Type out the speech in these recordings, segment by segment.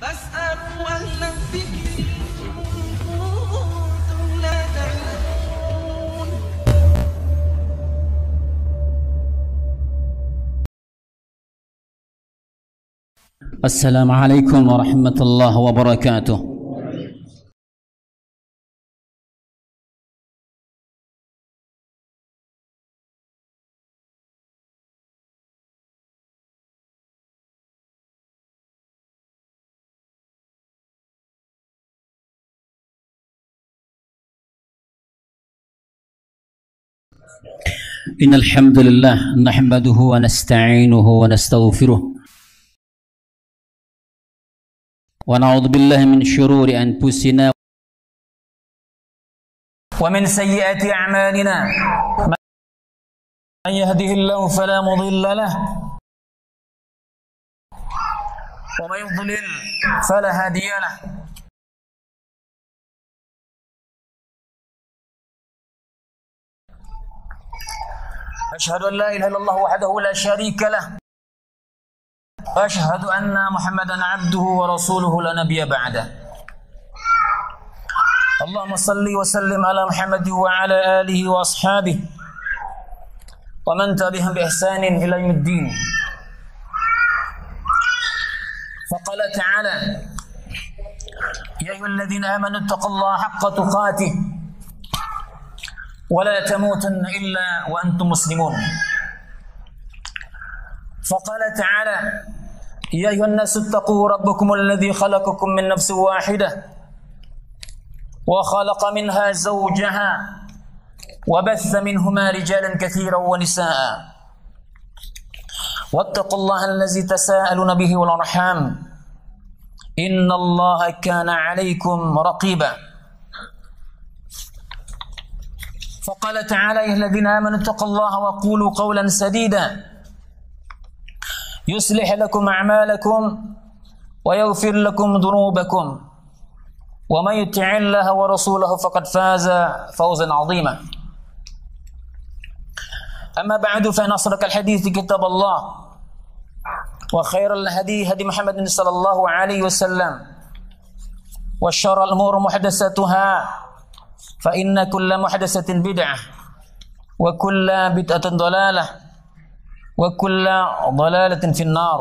فاسألوا أهل الذكر إن كنتم لا تعلمون. السلام عليكم ورحمة الله وبركاته. إن الحمد لله نحمده ونستعينه ونستغفره ونعوذ بالله من شرور أنفسنا ومن سيئات أعمالنا. من يهده الله فلا مضل له ومن يضلل فلا هادي له. أشهد أن لا إله إلا الله وحده لا شريك له وأشهد أن محمدا عبده ورسوله لا نبي بعده. اللهم صل وسلم على محمد وعلى آله وأصحابه ومن تبعهم بإحسان إلى يوم الدين. فقال تعالى: يا أيها الذين آمنوا اتقوا الله حق تقاته ولا تموتن إلا وأنتم مسلمون. فقال تعالى: يا أيها الناس اتقوا ربكم الذي خلقكم من نفس واحدة وخلق منها زوجها وبث منهما رجالا كثيرا ونساء واتقوا الله الذي تساءلون به والأرحام إن الله كان عليكم رقيبا. فقال تعالى: يا الذين آمنوا اتقوا الله وقولوا قولا سديدا يصلح لكم أعمالكم ويغفر لكم ذنوبكم ومن يطع الله ورسوله فقد فاز فوزا عظيما. أما بعد فإن أصدق الحديث كتاب الله وخير الهدي هدي محمد صلى الله عليه وسلم وشر الأمور محدثاتها فإن كل محدثة بدعة وكل بدعة ضلالة وكل ضلالة في النار.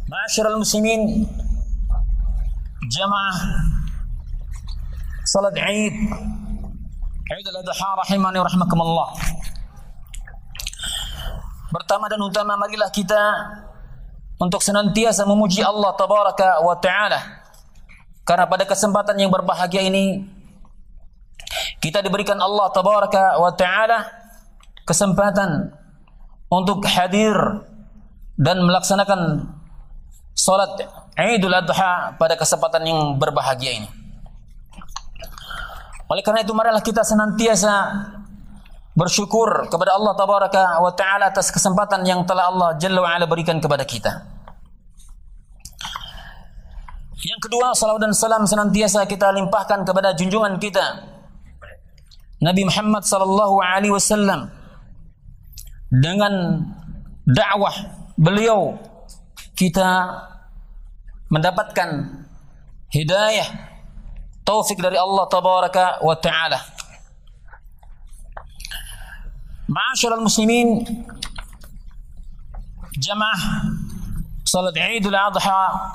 معاشر المسلمين جماعة صلاة عيد al-Adha rahimani wa rahimakumullah. Pertama dan utama, marilah kita untuk senantiasa memuji Allah tabaraka wa ta'ala, karena pada kesempatan yang berbahagia ini kita diberikan Allah tabaraka wa ta'ala kesempatan untuk hadir dan melaksanakan salat Idul Adha pada kesempatan yang berbahagia ini. Oleh karena itu, marilah kita senantiasa bersyukur kepada Allah tabaraka wa ta'ala atas kesempatan yang telah Allah jalla wa ala berikan kepada kita. Yang kedua, salawat dan salam senantiasa kita limpahkan kepada junjungan kita Nabi Muhammad sallallahu alaihi wasallam. Dengan dakwah beliau kita mendapatkan hidayah, taufik dari Allah tabaraka wa ta'ala. Ma'asyiral muslimin jamaah salat Idul Adha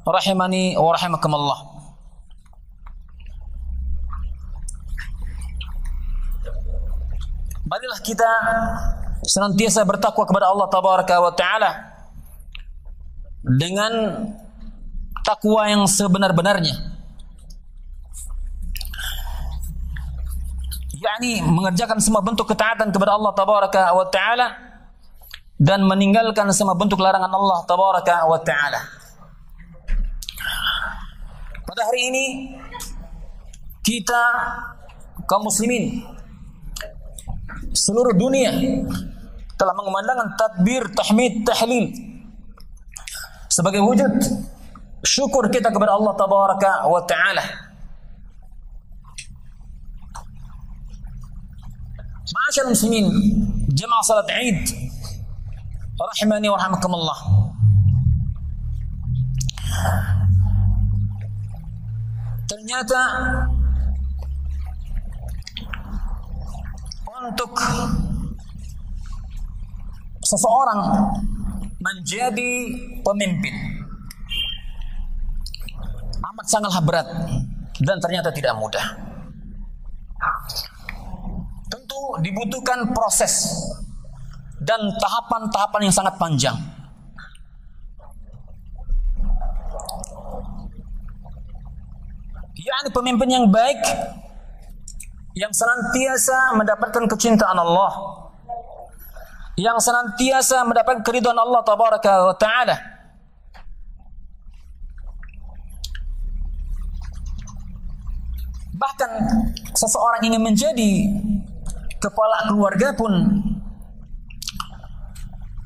rahimani wa rahimakumullah. Marilah kita senantiasa bertakwa kepada Allah tabaraka wa ta'ala dengan takwa yang sebenar-benarnya, yakni mengerjakan semua bentuk ketaatan kepada Allah tabaraka wa ta'ala dan meninggalkan semua bentuk larangan Allah tabaraka wa ta'ala. Pada hari ini kita kaum muslimin seluruh dunia telah mengumandangkan takbir, tahmid, tahlil sebagai wujud syukur kita kepada Allah tabaraka wa ta'ala. Ma'asyar muslimin jamaah salat Id rahimani wa rahimakumullah. ternyata untuk seseorang menjadi pemimpin amat sangatlah berat dan ternyata tidak mudah. Tentu dibutuhkan proses dan tahapan-tahapan yang sangat panjang. yakni pemimpin yang baik yang senantiasa mendapatkan kecintaan Allah, yang senantiasa mendapatkan keridhaan Allah tabaraka wa taala. Bahkan seseorang ingin menjadi kepala keluarga pun,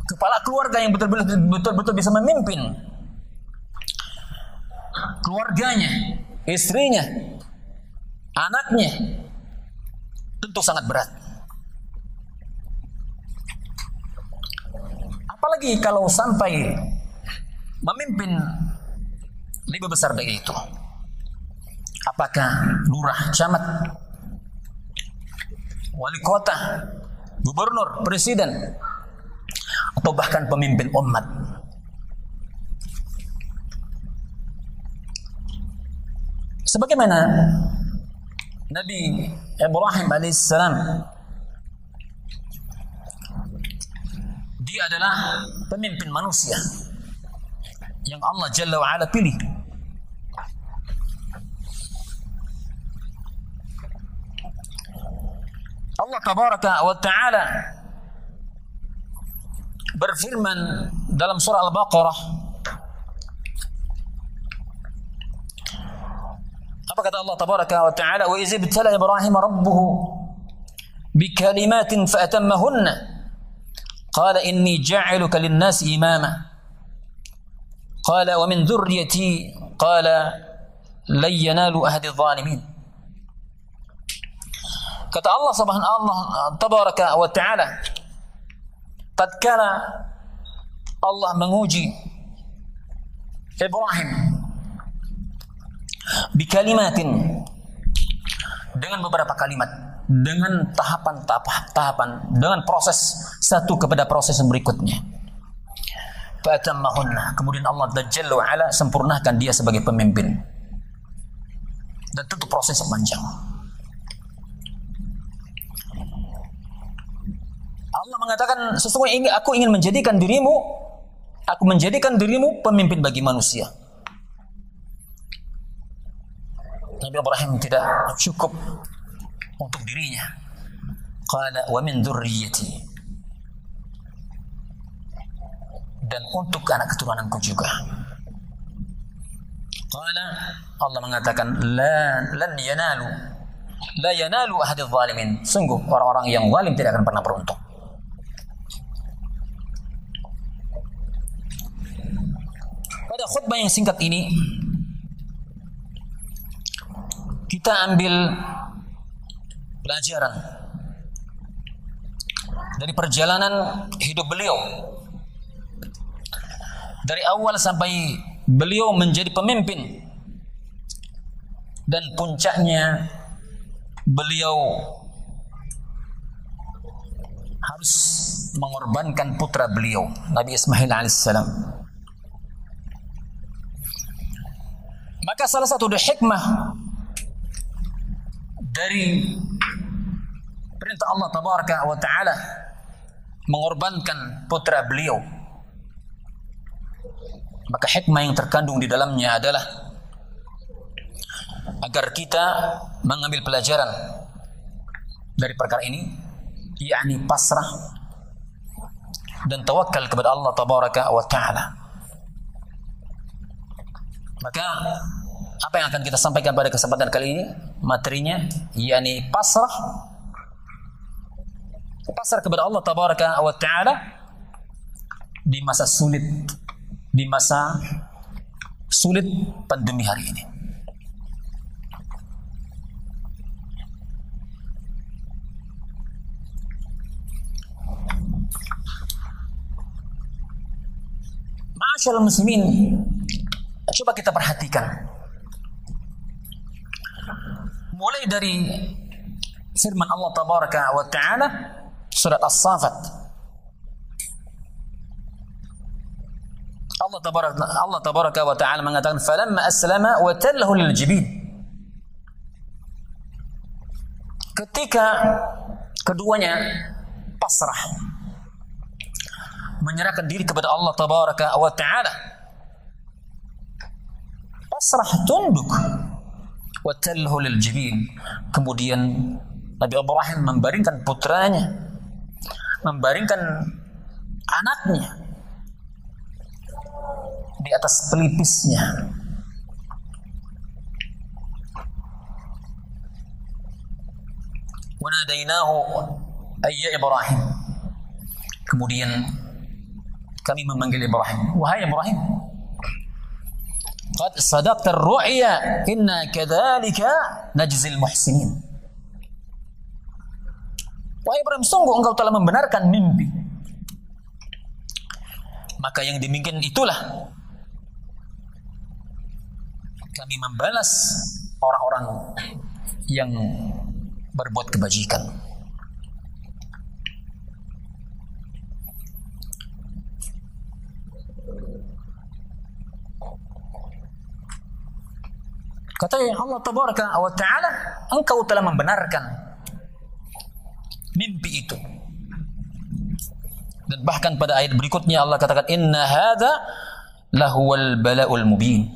kepala keluarga yang betul-betul bisa memimpin keluarganya, istrinya, anaknya, tentu sangat berat. Apalagi kalau sampai memimpin lebih besar dari itu. Apakah lurah, camat, wali kota, gubernur, presiden, atau bahkan pemimpin umat. Sebagaimana Nabi Ibrahim alaihissalam, dia adalah pemimpin manusia yang Allah Jalla wa'ala pilih. Allah tabaraka wa ta'ala berfirman dalam surah Al-Baqarah. Apa kata Allah tabaraka wa ta'ala? Wa iz ibtala Ibrahim rabbuhu bikalimatin fa'atammahunna qala inni ja'iluka lin-nasi imama qala wa min dhurriyyati qala lan yanalu ahdi adh-dhalimin. Kata Allah subhanahu tabaraka wa ta'ala, tatkala Allah menguji Ibrahim bikalimatin, dengan beberapa kalimat, dengan tahapan, dengan proses satu kepada proses berikutnya. Fatammahunna, kemudian Allah Jalla wa ala sempurnakan dia sebagai pemimpin. Dan tentu proses panjang. Allah mengatakan, sesungguhnya aku ingin menjadikan dirimu pemimpin bagi manusia. Nabi Ibrahim tidak cukup untuk dirinya. Qala wa min dzurriyyati, dan untuk anak keturunanku juga. Qala, Allah mengatakan la yanalu ahadz zalimin, sungguh orang-orang yang zalim tidak akan pernah beruntung. Pada khutbah yang singkat ini kita ambil pelajaran dari perjalanan hidup beliau dari awal sampai beliau menjadi pemimpin, dan puncaknya beliau harus mengorbankan putra beliau Nabi Ismail alaihissalam. Maka salah satu hikmah dari perintah Allah tabaraka wa ta'ala mengorbankan putra beliau, maka hikmah yang terkandung di dalamnya adalah agar kita mengambil pelajaran dari perkara ini, yakni pasrah dan tawakal kepada Allah tabaraka wa ta'ala. Maka apa yang akan kita sampaikan pada kesempatan kali ini, materinya yakni pasrah kepada Allah tabaraka wa ta'ala di masa sulit pandemi hari ini. Ma'asyiral muslimin Coba kita perhatikan. Mulai dari firman Allah Tabaraka wa Ta'ala surat As-Saffat. Allah Tabaraka wa Ta'ala mengatakan falamma aslama wa tallahu lil jibin. Ketika keduanya pasrah, menyerahkan diri kepada Allah Tabaraka wa Ta'ala, pasrah, tunduk, wa tallahu lil jibin. Kemudian Nabi Ibrahim membaringkan putranya, membaringkan anaknya di atas pelipisnya. Wa nadainahu ayya Ibrahim. Kemudian kami memanggil Ibrahim, wahai Ibrahim, qad sadaqta ar-ru'ya inna kadzalika najzil muhsinin. Wahai Ibrahim, sungguh engkau telah membenarkan mimpi. Maka yang demikian itulah kami membalas orang-orang yang berbuat kebajikan. Kata Allah Tabaraka wa Ta'ala, engkau telah membenarkan mimpi itu. Dan bahkan pada ayat berikutnya Allah katakan inna hadza lahuwal bala'ul mubin.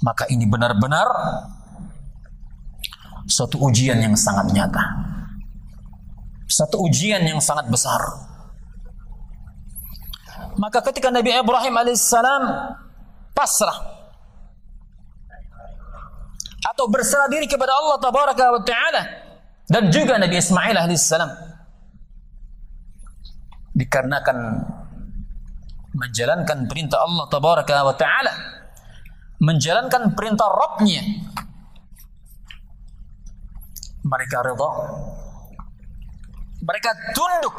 Maka ini benar-benar suatu ujian yang sangat nyata, satu ujian yang sangat besar. Maka ketika Nabi Ibrahim alaihissalam pasrah atau berserah diri kepada Allah Tabaraka wa Ta'ala, dan juga Nabi Ismail alaihissalam, dikarenakan menjalankan perintah Allah Tabaraka wa Ta'ala, menjalankan perintah Rabbnya, mereka rida, mereka tunduk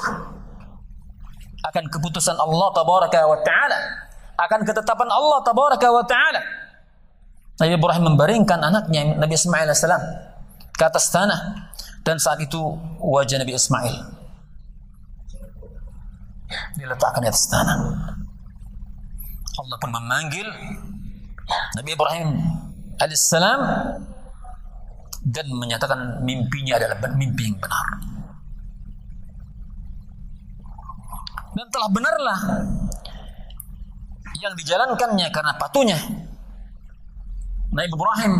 akan keputusan Allah Tabaraka wa Ta'ala, akan ketetapan Allah Tabaraka wa Ta'ala. Nabi Ibrahim membaringkan anaknya Nabi Ismail AS ke atas tanah, dan saat itu wajah Nabi Ismail diletakkan di atas tanah. Allah pun memanggil Nabi Ibrahim AS dan menyatakan mimpinya adalah mimpi yang benar. Dan telah benarlah yang dijalankannya karena patuhnya Nabi Ibrahim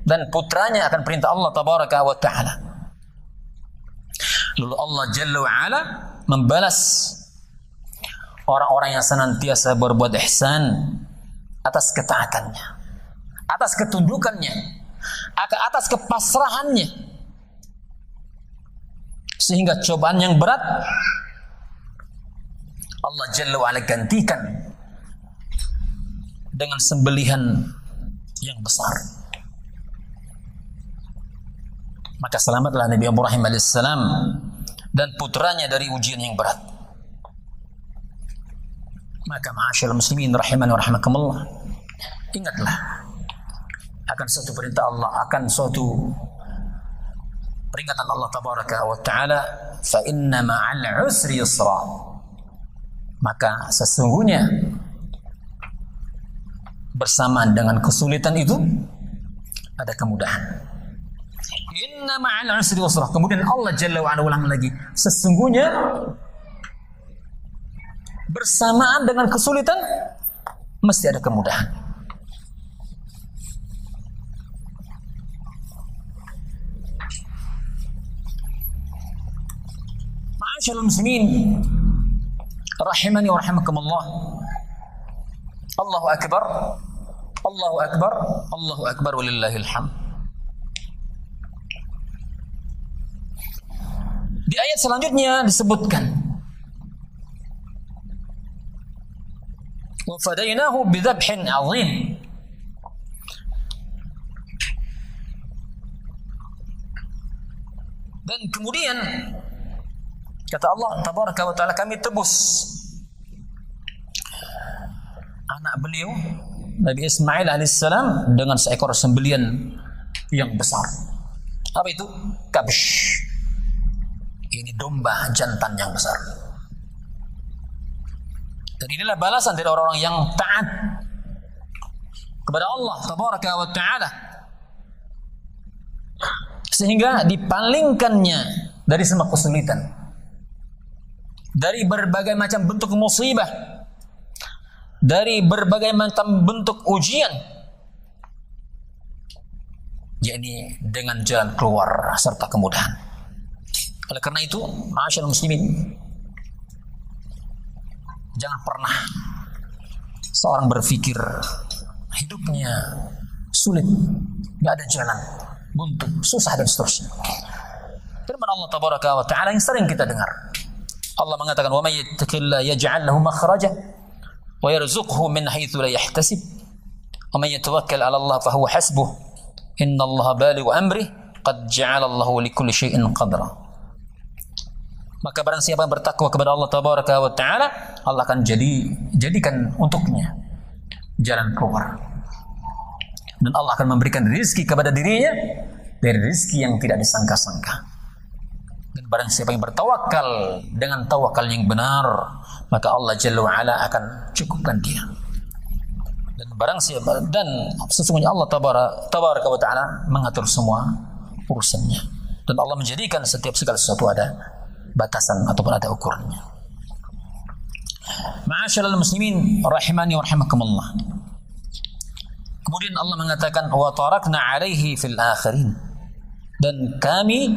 dan putranya akan perintah Allah Tabaraka wa Ta'ala. Lalu Allah Jalla wa Ala membalas orang-orang yang senantiasa berbuat ihsan atas ketaatannya, atas ketundukannya, atas kepasrahannya, sehingga cobaan yang berat Allah Jalla wa Ala gantikan dengan sembelihan yang besar. Maka selamatlah Nabi Ibrahim alaihissalam dan putranya dari ujian yang berat. Maka ma'asyiral muslimin rahimani wa rahimakumullah, ingatlah akan suatu perintah Allah, akan suatu peringatan Allah Tabaraka wa Ta'ala, fa inna ma'al usri yusra. Maka sesungguhnya bersamaan dengan kesulitan itu ada kemudahan. Inna ma'al usri yusra. Kemudian Allah Jalla wa Ala ulang lagi, sesungguhnya bersamaan dengan kesulitan mesti ada kemudahan. Ma'asyiral muslimin rahimani wa rahimakumullah. Allahu akbar, Allahu akbar, Allahu akbar walillahil hamd. Di ayat selanjutnya disebutkan wa fadainahu bidzabhin 'adzim. Dan kemudian kata Allah Tabaraka wa Ta'ala, kami tebus anak beliau Nabi Ismail alaihissalam dengan seekor sembelian yang besar. Apa itu? Kabsh. Ini domba jantan yang besar. Dan inilah balasan dari orang-orang yang taat kepada Allah tabaraka wa ta'ala, sehingga dipalingkannya dari semua kesulitan, dari berbagai macam bentuk musibah, dari berbagai macam bentuk ujian, yakni dengan jalan keluar serta kemudahan. Oleh karena itu, ma'asyiral muslimin, jangan pernah seorang berpikir hidupnya sulit, nggak ada jalan, buntu, susah dan seterusnya. Firman Allah tabaraka wa ta'ala yang sering kita dengar. Allah mengatakan, "Wa may yattaqillaha yaj'al lahu makhraja wa yarzuqhu min haitsu la yahtasib. Wa may yatawakkal 'ala Allah fa huwa hasbuh. Innallaha balighu amrihi qad ja'ala Allahu likulli syai'in qadra." Maka barang siapa yang bertakwa kepada Allah tabaraka wa ta'ala, Allah akan jadikan untuknya jalan keluar. Dan Allah akan memberikan rezeki kepada dirinya dari rezeki yang tidak disangka-sangka. Dan barang siapa yang bertawakal dengan tawakal yang benar, maka Allah Jalla wa'ala akan cukupkan dia. Dan barang siapa, dan sesungguhnya Allah tabaraka wa ta'ala mengatur semua urusannya. Dan Allah menjadikan setiap segala sesuatu ada batasan ataupun ada ukurannya. Ma'asyiral muslimin rahimani wa rahimakumullah. Kemudian Allah mengatakan, wa tarakna 'alaihi fil akhirin, dan kami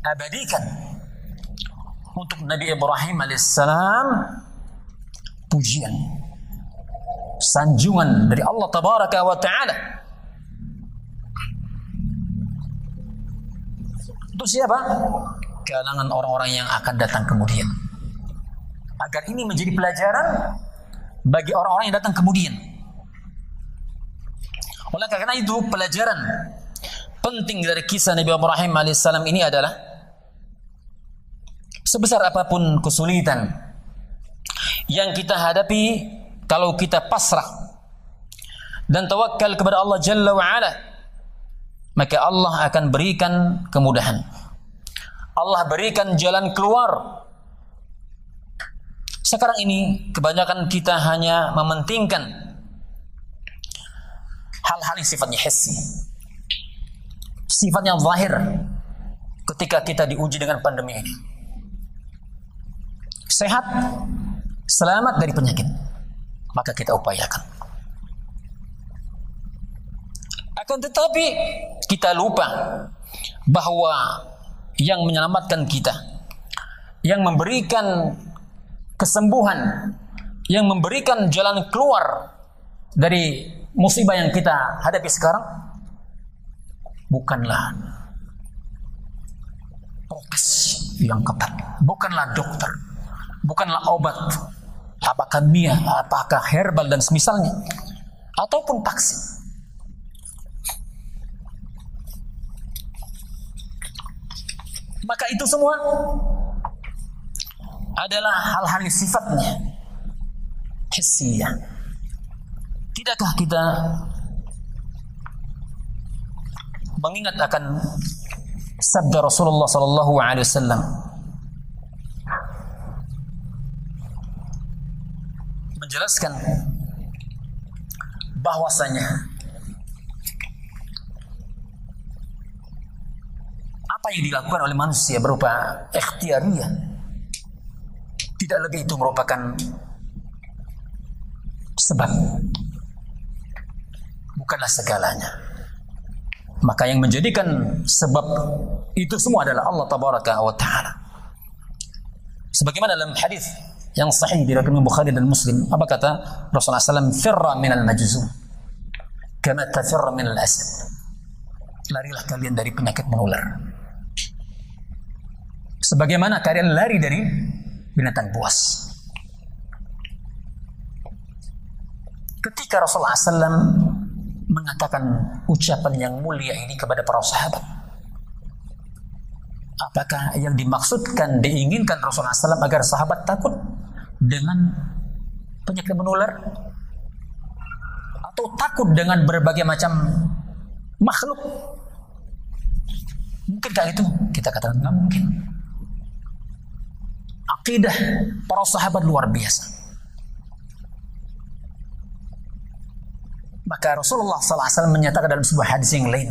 abadikan untuk Nabi Ibrahim alaihissalam pujian, sanjungan dari Allah tabaraka wa ta'ala. Untuk siapa? Kalangan orang-orang yang akan datang kemudian, agar ini menjadi pelajaran bagi orang-orang yang datang kemudian. Oleh karena itu, pelajaran penting dari kisah Nabi Ibrahim alaihissalam ini adalah, sebesar apapun kesulitan yang kita hadapi, kalau kita pasrah dan tawakal kepada Allah Jalla wa'ala, maka Allah akan berikan kemudahan. Allah berikan jalan keluar. Sekarang ini kebanyakan kita hanya mementingkan hal-hal yang sifatnya hissi, sifatnya zahir. Ketika kita diuji dengan pandemi ini, sehat, selamat dari penyakit, maka kita upayakan. Akan tetapi kita lupa bahwa yang menyelamatkan kita, yang memberikan kesembuhan, yang memberikan jalan keluar dari musibah yang kita hadapi sekarang, bukanlah prokes yang ketat, bukanlah dokter, bukanlah obat, apakah kimia, apakah herbal dan semisalnya, ataupun vaksin. Maka itu semua adalah hal-hal yang sifatnya hissiyah. Tidakkah kita mengingat akan sabda Rasulullah sallallahu alaihi wasallam menjelaskan bahwasanya apa yang dilakukan oleh manusia berupa ikhtiariyah, tidak lebih itu merupakan sebab, bukanlah segalanya. Maka yang menjadikan sebab itu semua adalah Allah tabaraka wa ta'ala. Sebagaimana dalam hadis yang sahih diriwayatkan Bukhari dan Muslim, apa kata Rasulullah SAW? Firra minal majzum kama tafirra minal asad. Larilah kalian dari penyakit menular sebagaimana kalian lari dari binatang buas. Ketika Rasulullah SAW mengatakan ucapan yang mulia ini kepada para sahabat, apakah yang dimaksudkan, diinginkan Rasulullah SAW agar sahabat takut dengan penyakit menular? Atau takut dengan berbagai macam makhluk? Mungkinkah itu? Kita katakan nggak mungkin. Akidah para sahabat luar biasa. Maka Rasulullah SAW menyatakan dalam sebuah hadis yang lain,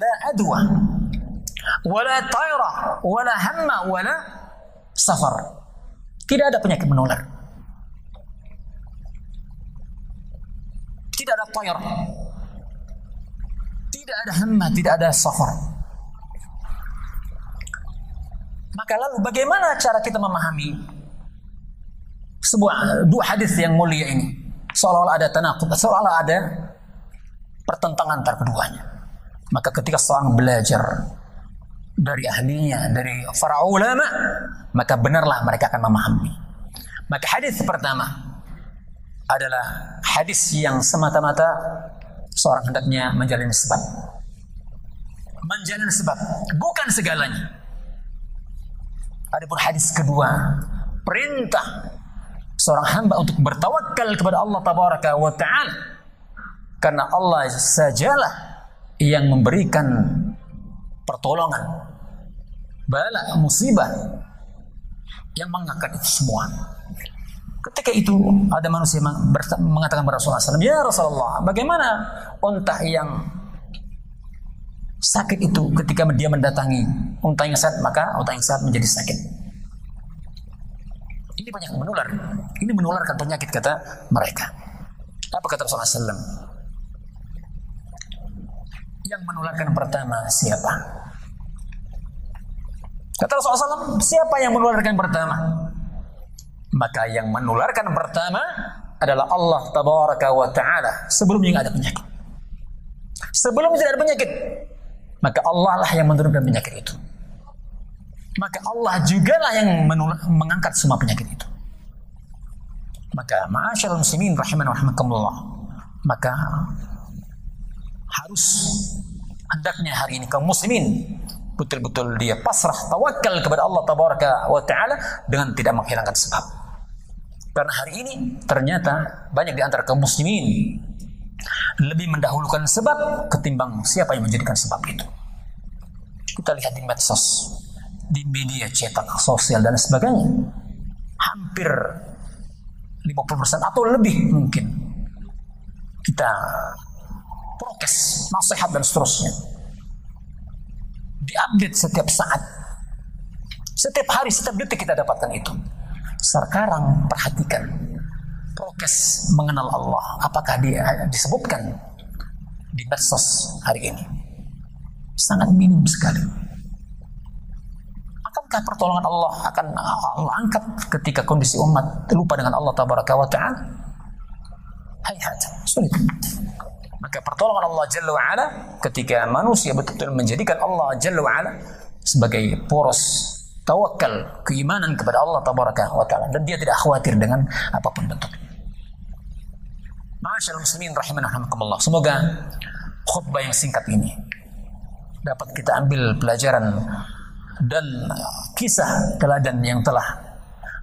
la adwa, wala tayra, wala hamma, wala safar. Tidak ada penyakit menular. Tidak ada tayr. Tidak ada hamma, tidak ada safar. Maka lalu bagaimana cara kita memahami dua hadis yang mulia ini? Seolah-olah ada tanaqud, seolah-olah ada pertentangan antara keduanya. Maka ketika seorang belajar dari ahlinya, dari para ulama, maka benarlah mereka akan memahami. Maka hadis pertama adalah hadis yang semata-mata seorang hendaknya menjalani sebab. Menjalani sebab, bukan segalanya. Adapun hadis kedua, perintah seorang hamba untuk bertawakal kepada Allah Tabaraka wa Ta'ala. Karena Allah sajalah yang memberikan pertolongan, bala, musibah, yang mengangkat itu semua. Ketika itu ada manusia mengatakan kepada Rasulullah SAW, ya Rasulullah, bagaimana unta yang sakit itu ketika dia mendatangi unta yang sehat, maka unta yang sehat menjadi sakit. Ini banyak menular. Ini menularkan penyakit, kata mereka. Apa kata Rasulullah SAW? Yang menularkan pertama siapa? Kata Rasulullah SAW, siapa yang menularkan pertama? Maka yang menularkan pertama adalah Allah Tabaraka wa Ta'ala. Sebelumnya tidak ada penyakit. Sebelum tidak ada penyakit, maka Allah lah yang menurunkan penyakit itu. Maka Allah jugalah yang mengangkat semua penyakit itu. Maka ma'asyiral muslimin rahiman wa rahimakumullah, maka harus hendaknya hari ini kaum muslimin betul-betul dia pasrah tawakal kepada Allah Tabaraka wa Ta'ala dengan tidak menghilangkan sebab. Karena hari ini ternyata banyak di antara kaum muslimin lebih mendahulukan sebab ketimbang siapa yang menjadikan sebab itu. Kita lihat di medsos, di media cetak, sosial dan sebagainya, hampir 50% atau lebih mungkin kita prokes, nasihat dan seterusnya diupdate setiap saat, setiap hari, setiap detik kita dapatkan itu. Sekarang perhatikan prokes mengenal Allah, apakah dia disebutkan di medsos hari ini? Sangat minim sekali. Akankah pertolongan Allah akan Allah angkat ketika kondisi umat lupa dengan Allah Tabaraka wa Ta'ala? Hayhat, sulit. Maka pertolongan Allah Jalla wa Ala ketika manusia betul-betul menjadikan Allah Jalla wa Ala sebagai poros tawakal, keimanan kepada Allah Tabaraka wa Ta'ala, dan dia tidak khawatir dengan apapun bentuknya. Ma'asyiral muslimin rahiman wa rahimakumullah. Semoga khutbah yang singkat ini dapat kita ambil pelajaran dan kisah teladan yang telah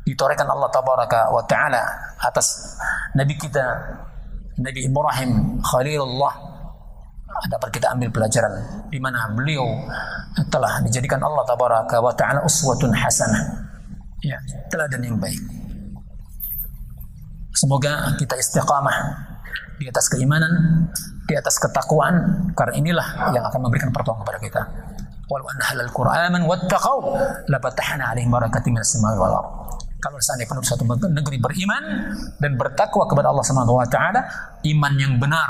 ditorehkan Allah Tabaraka wa Ta'ala atas Nabi kita, Nabi Ibrahim Khalilullah, dapat kita ambil pelajaran di mana beliau telah dijadikan Allah Tabaraka wa Ta'ala uswatun hasanah, ya, teladan yang baik. Semoga kita istiqamah di atas keimanan, di atas ketakwaan, karena inilah yang akan memberikan pertolongan kepada kita. Walau anna ahlal Qur'an wattaqau lafatahna 'alaihim barakatin minas sama'i wal ardh. Kalau seandainya penduduk suatu negeri beriman dan bertakwa kepada Allah Subhanahu wa Ta'ala, iman yang benar,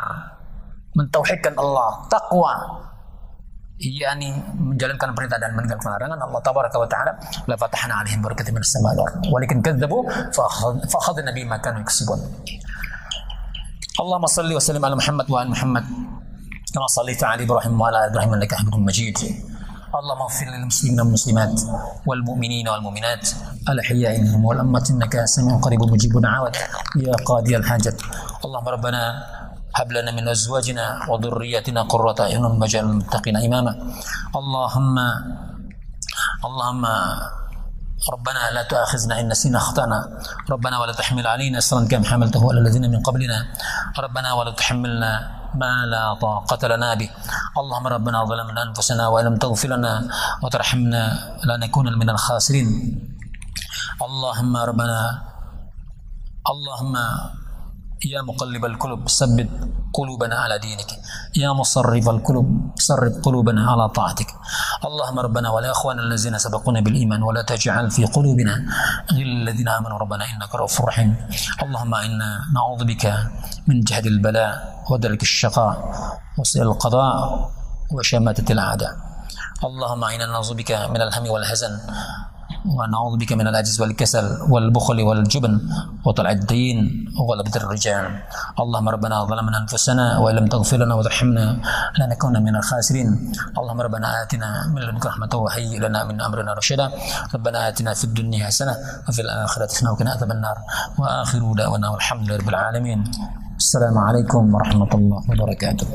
mentauhidkan Allah, takwa, yakni menjalankan perintah dan meninggalkan larangan Allah Tabaraka wa Ta'ala, la fatahna 'alaihim barakatin minas sama'i wal ardh. Walakin kadzdzabu fa akhadna bima kanu yaksibun. Allahumma salli wa sallim ala Muhammad wa ala Muhammad kama shallaita ala Ibrahim wa ala Ibrahim innaka Hamidum Majid. اللهم اغفر للمسلمين والمسلمات والمؤمنين والمؤمنات الأحياء منهم والأموات إنك سميع قريب مجيب دعوات يا قاضي الحاجات. اللهم ربنا هب لنا من أزواجنا وذرياتنا قرة أعين واجعلنا للمتقين إماما. اللهم ربنا لا تؤاخذنا إن نسينا أخطأنا ربنا ولا تحمل علينا إصرا كما حملته على الذين من قبلنا ربنا ولا تحملنا ما لا طاقة لنا به اللهم ربنا ظلمنا أنفسنا وإن لم تغفر لنا وترحمنا لنكونن من الخاسرين اللهم يا مقلب القلوب ثبت قلوبنا على دينك يا مصرف القلوب صرف قلوبنا على طاعتك اللهم ربنا والإخوان الذين سبقونا بالإيمان ولا تجعل في قلوبنا غير الذين آمنوا ربنا إنك رؤوف رحيم اللهم إنا نعوذ بك من جهد البلاء ودرك الشقاء وسوء القضاء وشماتة الأعداء اللهم إنا نعوذ بك من الهم والحزن ونعوذ بك من العجز والكسل والبخل والجبن وطلع الدين وغلبة الرجال اللهم ربنا ظلمنا أنفسنا وإن لم تغفر لنا وترحمنا لنكون من الخاسرين اللهم ربنا آتنا من لدنك رحمة وهيئ لنا من أمرنا رشدا ربنا آتنا في الدنيا حسنة وفي الآخرة حسنة وقنا عذاب النار وآخر دعوانا والحمد لله رب العالمين السلام عليكم ورحمة الله وبركاته